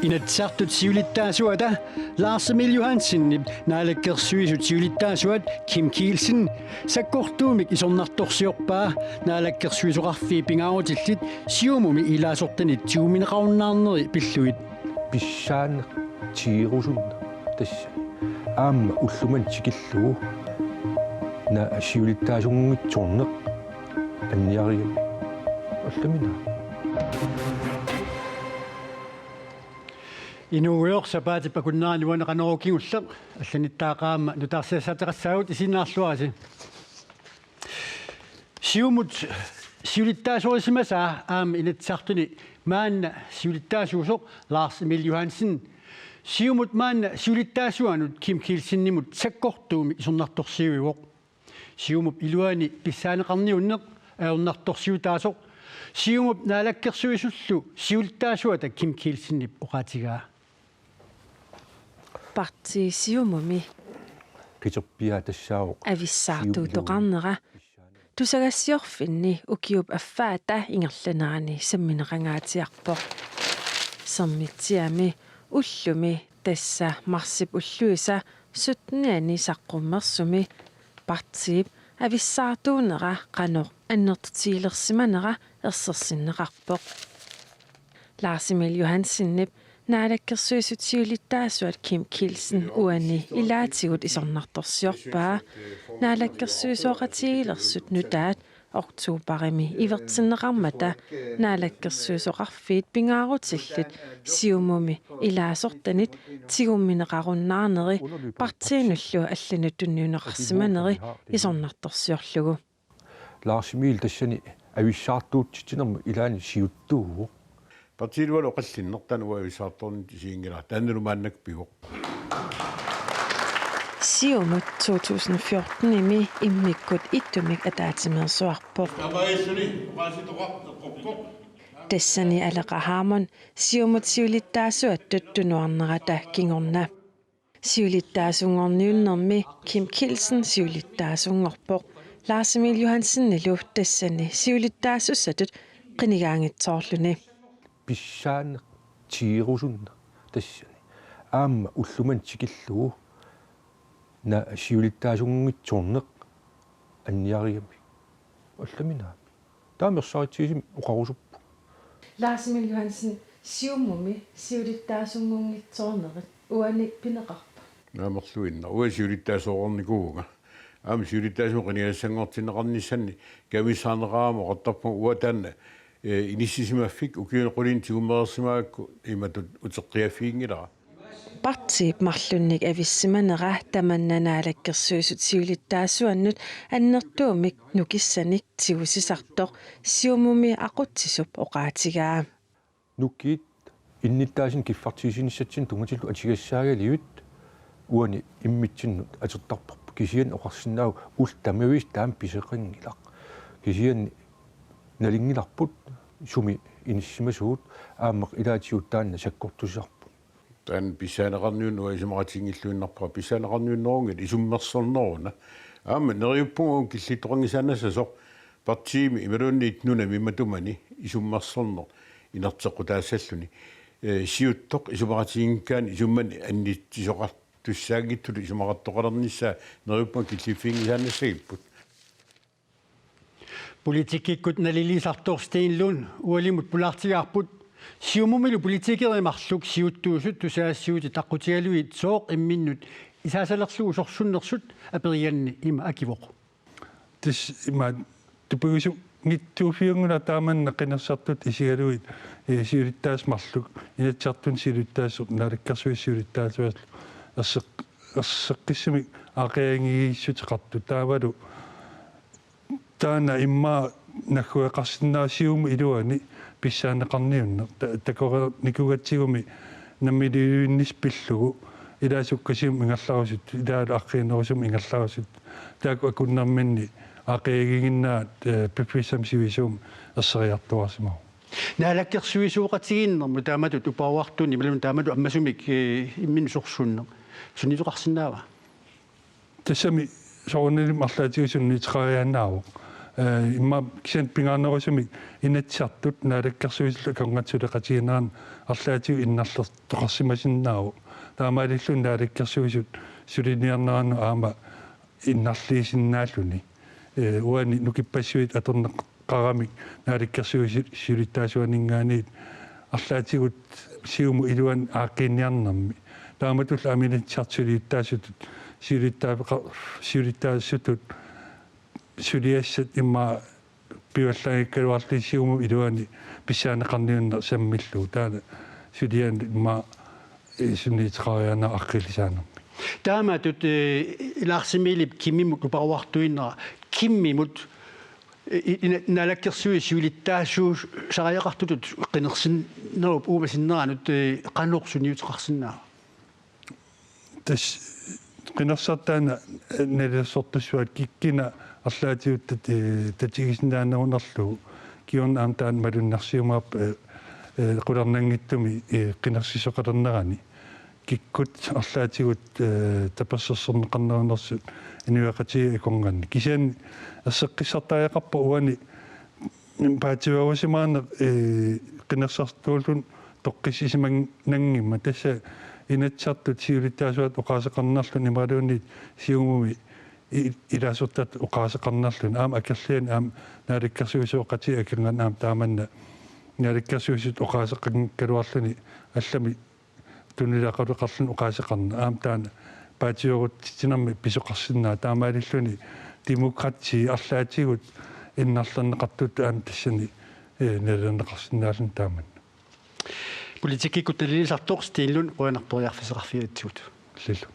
Inatsartut siulittaasuata Lars Emil Johansen naalakkersuisut siulittaasuat Kim Kielsen sakkortuumik isornartorsiorpaa naalakkersuisoqarfii pingaarutillit siumumi ilaasortanit tiumineqarunnaarneri pilluit pissaan tiirusun tassa aamma ulluman tikillugu na siulittaasungitsorneq anniariumi allamina Inuuyorsapaati pakunnaaniwana qanorukigulleq allanittaaqaama nutaarsiassaateqassaagut isinnaarluasi siumut siulittaasuorisimasa aam inatsartuni maanna siulittaasuusoq Lars Emil Johansen siumut maanna siulittaasuanut Kim Kielsinnimut sakkortuumi isornartorsiuivoq siumup iluani pissaaneqarniunneq aornartorsiutaasoq siumup naalakkersuisullu siulittaasuata Kim Kielsinnip oqaatigaa parti siumumi kitorpia tassaaoq avissaartuutoqarnera tusagassiorfinni ukiup affaata ingerlanerani sammineqangaatiarpoq sammitsiami ullumi tassa marsip ulluisa sutniani saqqummersumi partiip avissaartuunera qanoq annertitiilersimanera ersersinneqarpoq Lars Emil Johansinnip naalakkersuisut siulittaasuat Kim Kielsen uani ilaatigut isornartorsiorpaa naalakkersuisoqatiilersut nutaat oktuuparimi ivertinneqarmata naalakkersuisoqarfiit pingaarutillit siumumi ilaasortanit tigummineqarunnaarneri partiinullu allanuttunniuneqarsimaneri isornartorsiorlugu Lars Emil tassani avissaartuutsinermu ilaani siuttuugu partiilualu qallinnertanu avissaartornit isiingila taannelumaannak pivoq siumut 2014 imi immikkut ittumik ataatimersuarpoq tassani aleqahaamon siumut siulittaasuat tuttunuarnerata kingorna siulittaasungorniunnermi Kim Kielsen siulittaasungorpoq Lars Emil Johansennilu tassani siulittaasussatut qinigaangitsoorluni pissaan tiirusun tassani aamma ulluman tikillugu na siulittaasungitsorneq anniariami allamina taamersaaritiisim oqarusuppu Lars Emil Johansen siumumi siulittaasungunngitsoornerit uani pineqarpa naamerluinna siulittaasoornikuuga aam siulittaasuqiniassangortinneqarnissanni kamisaaneqaama qattarpu uataanna inissisimaffik ukiunequlin tigumerersimaakku imatut uteqqiaffiingilaa partiip marlunnik avissimanera tamannanaalakkersuisut siulittaasuannut annertuumik nukissanik tigusisartoq siumumi aqutsisup oqaatigaa nukkiit innittaasin kiffartiisinissatsin tungatillu atigassaagalivit uani immitsinnut atertarparpu kisian oqarsinnaagu ultamavis taam piseqangilaq kisian nalingilarput sumi inissimasuut aammaq ilaatiuttaanna sakkortusarpu tan pisaaneqarniun uisimaqatingilluinnarpa pisaaneqarniunnerungit isummersorneruna aamma neriuppungu killitoqangisaanassasoq partiimi imaluunni itnunami immatumani isummersorner inerteqqutaassalluni siuttoq isumaqatingikkaan isummani annittisoqartussaagittul isumaqartoqalernissaa neriuppungu killiffiingisaannassagipпут Politikikkut nalilisartorsteinlun ualimut pulaartigaarput siumumilu politikerimarluk siuttuusut tusaassiuti taqqutigaluit sooq imminnut isaasalerlugu sorsunnersut aperianni ima akivoq tis ima tupugisu ngittuufiunguna taamanna qinersartut isigaluit siulittaasmarluk inatsartun siulittaassuq naalakkersuis siulittaasuas erseqqissumi aqiangigissuteqartu taavalu taana imma nakkueqarsinnaasiumu iluani pissaaneqarniunne takora nikugatsigumi nammiliuinnispillugu ilaasukkasium ingerlarusut ilaalu aqiinnerusum ingerlarusut taaku akunnerminni aqiagiginnaat pipissam sivisuum erseriartuarsimaru naalakkersuisuuqatigiinnermu taamatut upauartuni malun taamatu ammasumik immin sorsunne sunituqarsinnaava tassami soornilim arlaatigisunni iqariaannaaruq имма кисен пингаанерусумик инатсартут наалаккерсуисла кангатсулеқатигинаан арлаатиу иннарлер тоқарсимасиннааву таамаалиллун наалаккерсуисут сулиниарнерану аама иннарлиисиннааллуни уани нукиппассуит атернеққарамик наалаккерсуисит сулиттаасуанингаанит арлаатигут сиуму илуан ааққинниарнэрми тааматулла аминатсартсулииттаасутут сулиттаассутут сулиассат имма пиуаллагиккалуарли сиуму илуани писсаанеқарниуннер саммиллу таана сулиан имма сунниитеқариана аққилисаанерми таамаатут илаарсимилип киммимут лупаруартуиннера киммимут налаккерсуи сулиттаассуу сариақартутут қинерсиннеруп уумасиннеранут қаннорсуниутеқарсинаа тас qinarsaartaana nalasortussuat kikkina арлаатиуттат татигисиннаанерунерлу киорна аамтаан малуннарсиумаап qulernanngittumi qinarsisoqalernerani kikkut арлаатигут таперсерсернеқарнерунерсут инуақатиги икорнганни кисиан ассеққиссартааяқарпа уани паативавасимаана qinarsaartuulun тоққиссисиман нангимма тасса инатсартут сиулиттаасуат оқаасеқарнерлун ималуунни сиумуми илаасуттат оқаасеқарнерлун аама акерлиан аама нааликкерсуисуоқати акилган аама тааманна нааликкерсуисут оқаасеққалуарлуни аллами тунилақалуқарлун оқаасеқарна аама таана паатиорутсинерми писоқарсинаа таамаалиллуни демократи арлаатигут иннарлернеқартут аама тассани налернеқарсинаалун тааман политикикут талилисартоқс тииллун қуанарториарфисеқарфиатсуут лилу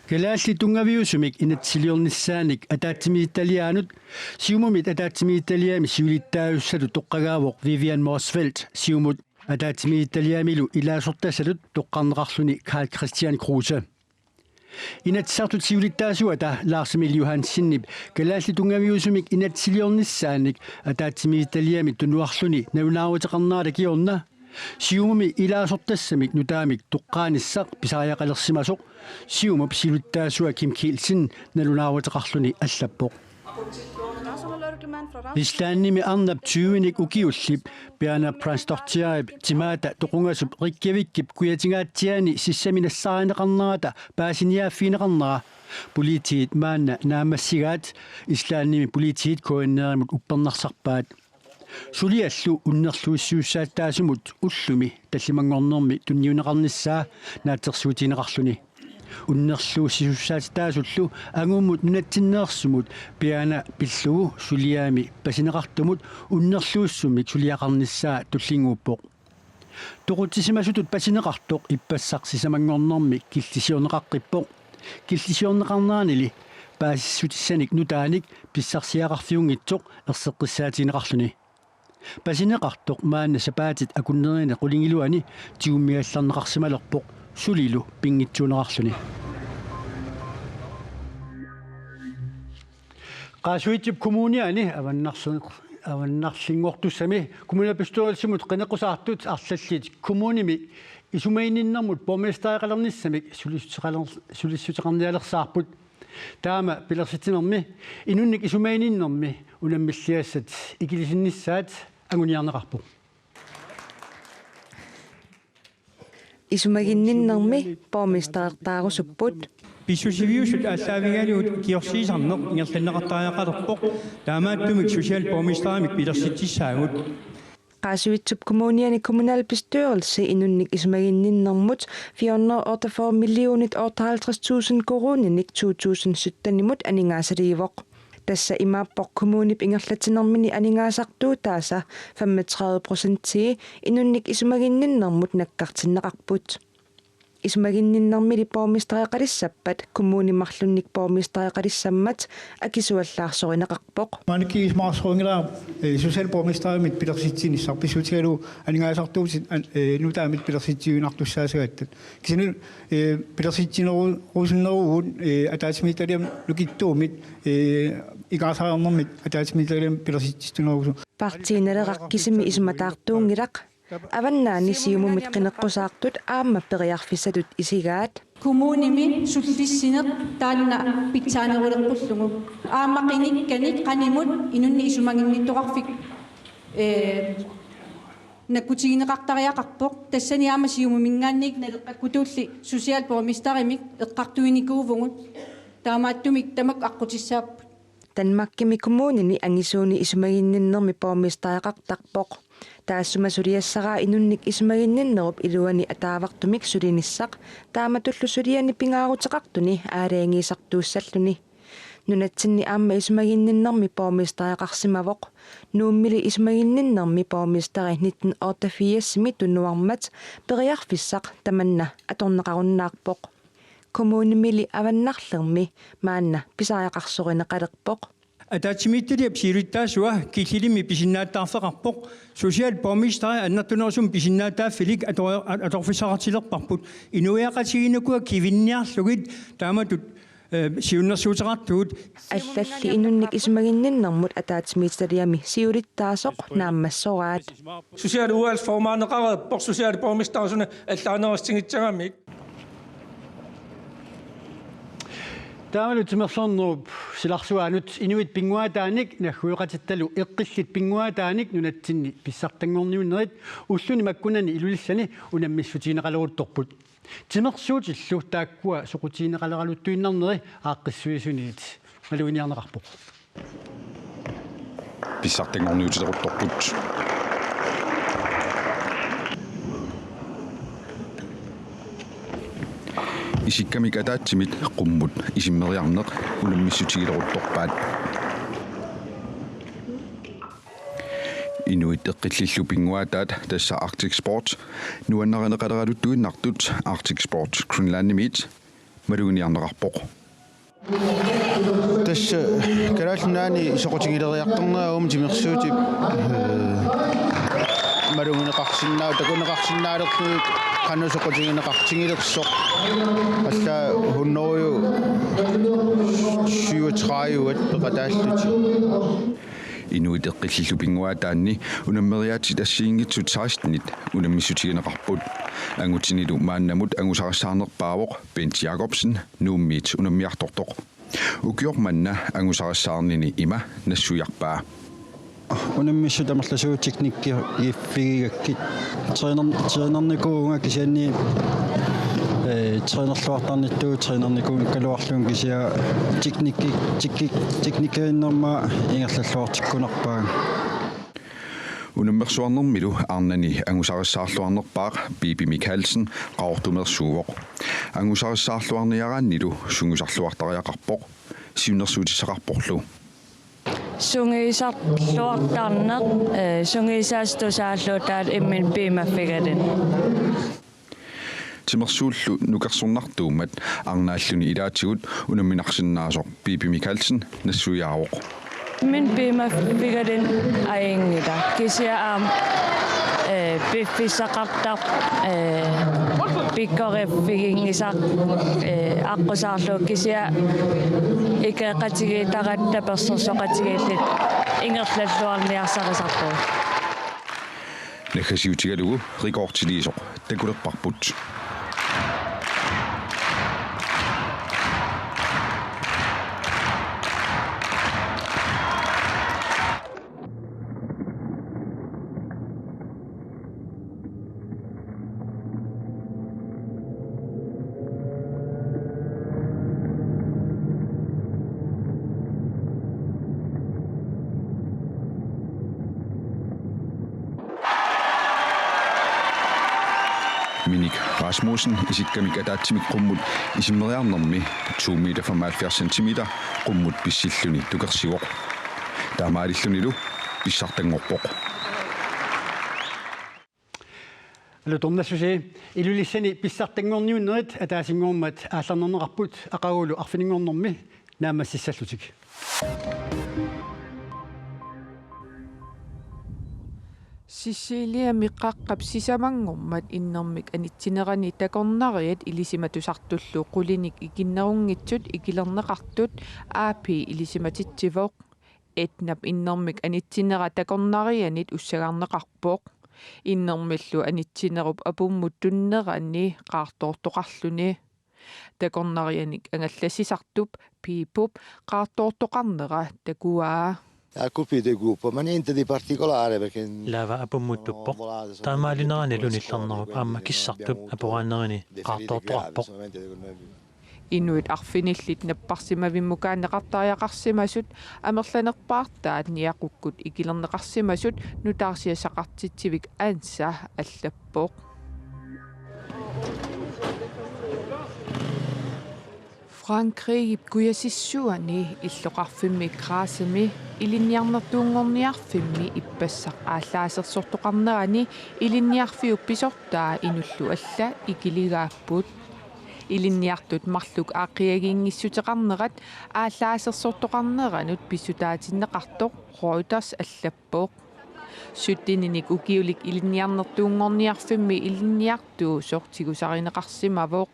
галаалли тунгавиусумик инатсилиорниссааник атаатсимиитталиаанут сиумумит атаатсимиитталиами сиулиттааюссалу тоққагаавоқ Vivian Morsfeldt сиумут атаатсимиитталиамилу илаасортасалут тоққарнеқарлуни Karl Christian Kruse инатсартут сиулиттаасуата Lars Emil Johansenip галаалли тунгавиусумик инатсилиорниссааник атаатсимиитталиами тунуарлуни навунааутеқарнаала киорна сиумуми илаасортассамик нутаамик тоққааниссақ писааяқалерсимасоқ сиумуп сиулиттаасуа Kim Kielsen налунааутеқарлуни аллаппоқ Islannimi arnap 20nik ukiullip piana pranstortiaip timaata toqungassup rikkiavikkip kuyatingaatiani sissaminassaaneqarnerata paasiniaaffiineqarnera politiit maanna naamassigaat Islannimi politiit koinneerimut uppernarsarpaat suliallu unnerluissuussaattaasumut ullumi tallimangornermi tunniuneqarnissaa naatersuutineqarluni уннерлуусисуссаатааsullu агууммут нунатсиннеерсумут пиана пиллугу сулиаами пасинеқартумут уннерлууссумик сулиақарниссаа туллингууппоқ тоқутсисимасутут пасинеқартоқ иппассарсисамангорнэрми киллисиорнеқаққиппоқ киллисиорнеқарнаанили паассутиссаник нутааник писсарсиақарфиунгитсоқ ерсеққиссаатинеқарлуни пасинеқартоқ маанна сапаатит акуннерина қулингилуани тиуммиалларнеқарсималерпоқ сулилу пингитсуунеқарлуни qaasuitip kommuniani аваннарлингортуссами kommunalbestyrelsesmut qinеқусаартут арлаллит kommunimi исумаининнэрмут borgmesterqalernissamik сулиссутеқарниалерсаарпут таама пилерситинерми инунник исумаининнэрми унаммиллиассат икилисиннissaат агуниарнеқарпу исумагинниннэрми borgmestertаарусуппут писсусивиусут ааллаавигалуут киорсиисарнеқ ингерланнеқартариақалерпоқ таамааттумик social borgmestermik пилерситиссаагут qaasuitsup kommuniani kommunalbestyrelse inunnik isumaginninnermut 448 millionit 58.000 koronenik 2017-nimut aningaasaliivoq tassa imaappoq kommunip ingerlatinermini aningaasartuutaasa 35% inunnik isumaginninnermut nakkartinneqarput исумагинниннэрмили borgmesterqalissappat kommunimarlunnik borgmesterqalissammat akisuallaarsorinеқарпоқ маникисмаарсорингилаа social borgmestermit пилерситсинissarpissutigalu анигаасартуусит нутаамит пилерситсигунартуссаасагааттат кисину пилерситсинерусиннеругут атаатимиталиам лукиттуумит игаасаарнэрмит атаатимиталиам пилерситсинерусу партиинерерақкисими исуматаартуунгилақ Avannaani siumumit qinneqqusaartut aamma periarfissatut isigaat kommunimi sullissiner taanna pitsaanerulerpullugu aamaqinikkani qanimut inunni isumanginnittoqarfik nakutigineqartariaqarpoq tassani aama siumumingaannik naleqqakkutuulli social borgmestarimik eqqartuinikuuvugut taamaattumik tamak aqqutissaapput Danmarkimi kommunini angisuuni isumaginninnermi borgmestariaqartarpoq taassuma suliassaraa inunnik isumaginninnerup iluani ataavartumik sulinissaq taamatullu suliani pingaaruteqartuni aalaangiisartuussalluni nunatsinni aamma isumaginninnermi borgmestariaqarsimavoq nuummili isumaginninnermi borgmestari 1984 tunnuarmat periarfissaq tamanna atorneqarunnaarpoq kommunimili avannarlermi maanna pisariaqarsorinеqalerpoq атаатсимииттали псилуттаасуа киллилими писиннааттаарфеқарпоқ social borgmester аннартунерсум писиннааттааффилик аторфисаратилерпарпут инуяақатигинакуа кивинниарлугит тааматут сиуннэрсуутеқартуут аллалли инунник исмагинниннэрмут атаатсимиитталиами сиулиттаасоқ нааммассораат social uvalsformaanеқарат пор social borgmesterсуна аллаанерастигитсагамик Taamalu timersornerup silarsuaanut inuit pinguataanik naggueqatittalu eqqillit pinguataanik nunatsinni pissartangorniunnerit ulluni makkunani ilulissani unammissutiineqaleruttorput timersuutillu taakkua soqutiineqaleraluttuinnarneri aaqqissuisuniit maluiniarneqarpoq pissartangorniutilleruttorput isikkamik ataatsimit qummut isimmeriarneq unammissutigileruttorpaat inuit eqqillillu pinguataat tassa Arctic Sports nuannareneqaleraluttuinnartut Arctic Sports Greenlandimit maluuniarneqarpoq tassa kalaallunaani isoqutigileриартарнераум тимерсуутип maluuniqarsinnaa takuneqarsinnaalerluik qannusoqutigineqartigilерсоq алла хуннориу 37 peqataalluti inuit eqqillillu pinguataanni unammeriaati tassiingitsut 16nit unammissutigineqarput angutinilu maannamut angusarassаарnerpaawoq Bent Jacobsen nuummiit unammiartortoq ukiormanna angusarassаарnini ima nassujarpaa unammissu tamerlasuu teknikki iffigigakkit treenernikuunga kisianni treenerluartarnittuu treenernikuun kaluarluun kisia teknikkiinnerma ingerlalluartikkunarpaa unammersuarnermilu arnani angusarassаарluarnerpaaq Bibi Mikkelsen qaortumersuuvoq angusarassаарluarniaraannilu sungusarluartariaqarpoq siunnersuutissaqarporlu sungiisarluartarneq sungiisaastusaallutaat immin piimaffigatin timersuullu nukersornartuumat arnaalluni ilaatigut unamminarsinnaasoq Bibi Mikkelsen nassuiaaroq min piimaffigatin aingita kisiaam piffissaqartaq pikkoreffigingisaq aqusaarlu kisia ikeqatigitaqatta persersoqatigillit ingerlalluarniarsaqisarpu nakasiutigalugu rikortiliisoq takulerparput Minik Rasmussen isikkamik ataatsimik qummut isimmeriarnermi 2 meter 75 cm qummut pissilluni tukersivoq taamaalillunilu pissartangorpoq Lutornassusi ilulissani pissartangorniunnerit ataasingormat aallarnerneqarput aqagulu arfiningornermi naamassissallutik Sicilia miqqaqqap sisamangormat innermik anittinerani takornariat ilisimatusartullu qulinik ikinnerungitsut ikilerneqartut aapi ilisimatittivoq etnap innermik anittinera takornarianit ussagarneqarpoq иннэрмиллу анитсинеруп апуммут туннеранни qaartoortoqarluni такорнарианик ангаллассисартуп пипуп qaartoortoqarnera takuaa Ha colpito il gruppo, ma niente di particolare perché lava apumutuppo taamaalunerani lunillernerup aamma kissartup apuraannerini qaartoortoqarpoq inuit arfinillit napparsimavimmukaanneqartariaqarsimasut amerlanerpaartaat niaqukkut ikilerneqarsimasut nutaarsiasaqartitsivik aansa allappoq Frankrig kujasissuani illoqarfimmi kraasami ilinniarnertuungorniarfimmi ippassaq ааллаасерсортоqarnerani ilinniarfiuppisortaa inullu alla ikiligaapпут ilinniartut marluk aaqiagiinngissutеqarnerat ааллаасерсортоqarneranut pissutaatinnеqartoq Reuters allappoq suttininik ukiulik ilinniarnertuungorniarfimmi ilinniartuu sortigusarineqarsimavoq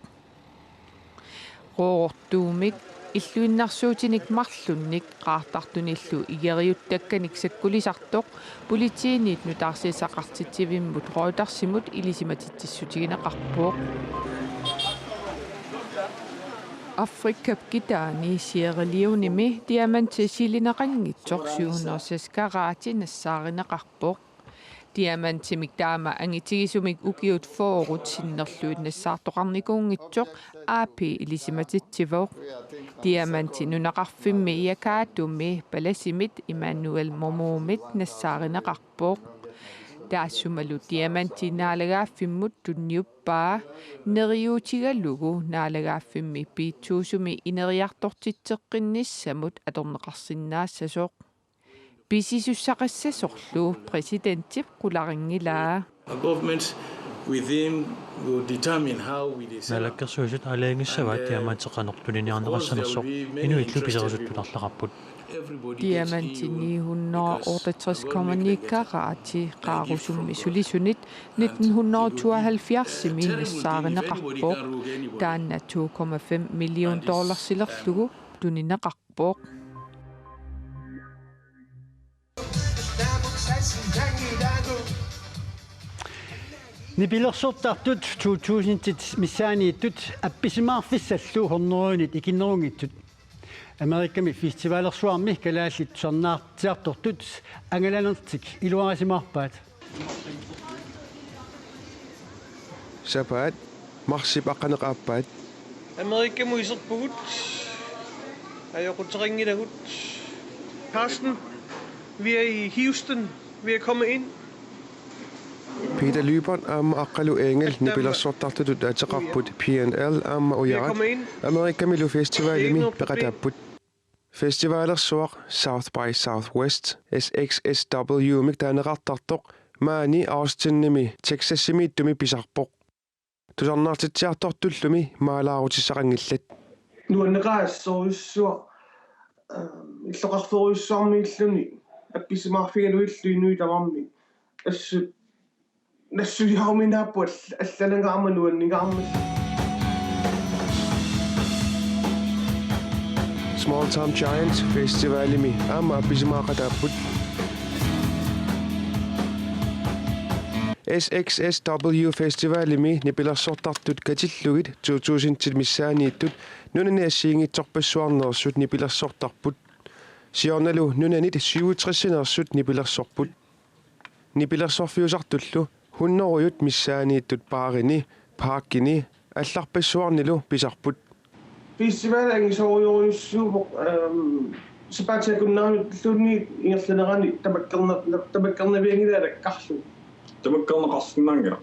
qoortuumik illuinnarsuutinik marlunnik qaartartunillu igeriuttakkanik sakkulisartoq politiiniit nutaarsiisaqartitsivimmut Reutersimut ilisimatitsissutigineqarpuuq Afrikap kitaani Sierra Leonemi diamantisilinaqanngitsoq 700 nassaarinaqarpuuq diamantimik taama angitigisumik ukiut foorut sinnerluut nassaartoqarnikuungitsoq AP ilisimatitsivooq diamanti nunaqarfimmi iakaatumi palasimit Emmanuel Momoomit nassaarinaqarpuuq taassumalu diamanti naalagaafimmut tunniuppaa neriutigalugu naalagaaffimmi piitsuusumi ineriartortitseqqinnissamut atorneqarsinnaassasooq Pisisussaqassasorlu presidentip qularingilaa governments within will determine how we decide налаккерсуусут алаангиссаваат диамантеқанертунниарнеқассанерсоқ инуитлу писерисуттунарлақарпут diamantini 168,9 qaarusummi sulisunit 1972 nassaarinaqarpoq taanna $2.5 million silerlugu tunineqarpoq Nipilersortartut 2000 missaaniittut appisimaarfissallu horneruunit ikinnerungittut Amerikami festivalersuarmi kalaallit sarnaartiartortut angalanertik iluarasimaarpaat Sapaat marsip aqaneqaappaat Amerikamu iserpugut ajoquteringilagut Carsten vi er i Houston vi er kommet ind Peter Lybert aqqalu engel nipilersortartut ateqarput P&L uyarat Amerikamilu festivalimi peqatapput Festivalersuaq South by Southwest SXSW miktaneqartartoq maani Austinnimi Texassimiittumi pisarpoq tusarnaartitsiartortullumi maalaarutisaqangillat nuanneqaassorussua illoqarforuissuarmiilluni appisimaarfigaluilluinui tamarmi assut nassuyauminaappu алланангаама нуаннигааммал Small Town Giants Festivalimi appisimaaqatapput SXSW Festivalimi nipilersortartut katillugit 2000 missaaniittut nunani assiingitsorpassuarnersut nipilersortarput siornalu nunanit 67-nerssut nipilersorput nipilersorfiusartullu hunnoruyut missaaniittut paarini paakkini алларпассуарнилу писарпут фестивал ангисориориуссуумо сапатсакуннаарнут лунни ингерланерани тамаккернавиангилаалаккарлу тамаккернеқарсинаанга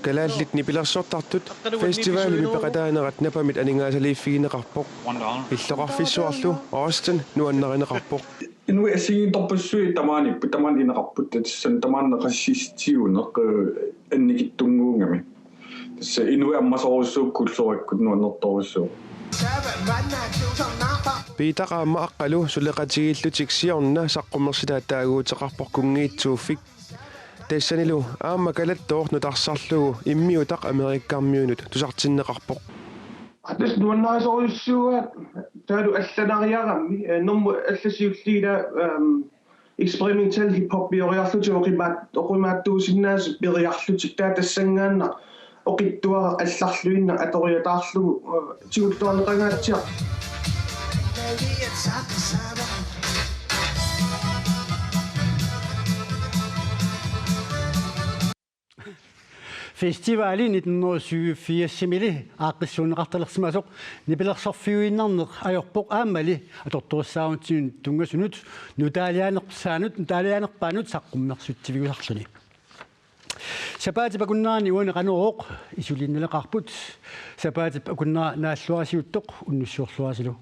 калааллит нипилерсортартут фестивалими пеқатаанерат напамит анингаасалииффигинеқарпоқ иллоқарфиссуарлу Austin нуаннеринеқарпоқ инуи ассигиторпассуи тамааниппу тамаан инеқарпут татссан тамааннеқассистиунеқ анникиттунгуунгами тасса инуи аммасоруссууккуллораккут нуаннерторуссуу питақаама аққалу сулеқатигииллутик сиорна саққуммерсилааттаагуутеқарпоқ кунгиитсууффик тассанилу аама калаттоор нутарсарлугу иммиутақ америккармиунут тусартиннеқарпоқ атас нуаннаасоруссууа таалу алланариарамми норму алласиуллигила experimental hiphop bioriarluti oqimaattuusinnaas beriarlutik taa tassangaanna oqittuara алларлуинна аториатаарлугу тиуллуарнеқангаатсиа Festivali 1987 ааққиссуунеқарталерсимасоқ нипилерсорфиуиннарнеқ ajorpoq aammali аторторуссаавунтиун тунгасунут нутаалианерпаанут саққуммерсутсивигусарлуни сапаати пакуннаани уанеқанерооқ исулиннелеқарпут сапаати пакуннаа нааллуарасиуттоқ уннуссуорлуарасилу